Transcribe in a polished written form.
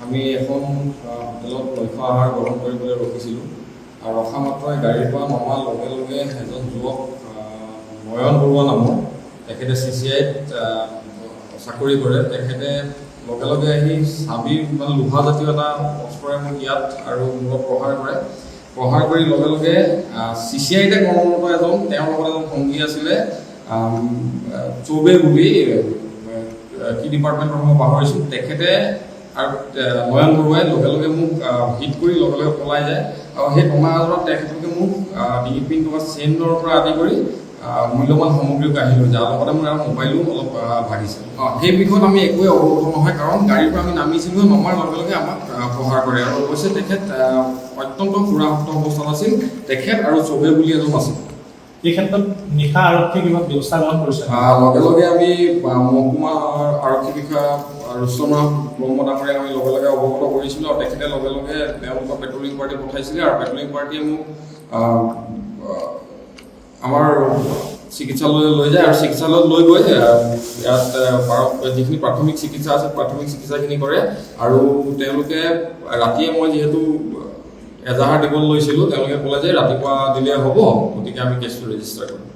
আমি এখন হোটেলত লক্ষ্য আহাৰ গ্ৰহণ কৰিবলৈ ৰখিছিলোঁ আৰু ৰখা মাত্ৰই গাড়ীৰ পৰা নমাৰ লগে লগে এজন যুৱক নয়ন বৰুৱা নামৰ তেখেতে CCIত চাকৰি কৰে। তেখেতে লগে লগে আহি চাবি মানে লোহা জাতীয় এটা অস্ত্ৰৰে মোক ইয়াত আৰু মূৰত প্ৰহাৰ কৰি লগে লগে CCIতে কৰ্মৰত এজন তেওঁৰ লগত এজন সংগী আছিলে চৌবে বুলি কি ডিপাৰ্টমেণ্টৰ মই পাহৰিছোঁ। তেখেতে আৰু নয়ন বৰুৱাই লগে লগে মোক হিট কৰি লগে লগে পলাই যায় আৰু সেই টনা আজৰত তেখেতলোকে মোক ডিঙিত পিন্ধি থকা চেইনৰ পৰা আদি কৰি মূল্যৱান সামগ্ৰীও কাঢ়ি লৈ যায়। লগতে মোৰ মোবাইলো অলপ ভাগিছে। সেই বিষয়ত আমি একোৱে অৱগত নহয়, কাৰণ গাড়ীৰ পৰা আমি নামিছিলোঁ, নমাৰ লগে লগে আমাক প্ৰহাৰ কৰে আৰু অৱশ্যে তেখেত অত্যন্ত সুৰাহত অৱস্থাত আছিল। তেখেত আৰু চৌবে বুলি এজন আছিল। এই ক্ষেত্ৰত নিশা আৰক্ষী কিবা ব্যৱস্থা গ্ৰহণ কৰিছে? লগে লগে আমি মহকুমা আৰক্ষী বিষয়া ৰুস্তম ব্ৰহ্ম ডাঙৰীয়াক আমি লগে লগে অৱগত কৰিছিলোঁ আৰু তেখেতে লগে লগে তেওঁলোকৰ পেট্ৰলিং পাৰ্টি পঠাইছিলে আৰু পেট্ৰলিং পাৰ্টিয়ে মোক আমাৰ চিকিৎসালয়লৈ লৈ যায় আৰু চিকিৎসালয়ত লৈ গৈ ইয়াত যিখিনি প্ৰাথমিক চিকিৎসা আছে প্ৰাথমিক চিকিৎসাখিনি কৰে আৰু তেওঁলোকে ৰাতিয়ে মই যিহেতু এজাহাৰ দিবলৈ লৈছিলোঁ তেওঁলোকে ক'লে যে ৰাতিপুৱা দিলে হ'ব, গতিকে আমি কেছটো ৰেজিষ্টাৰ কৰিম।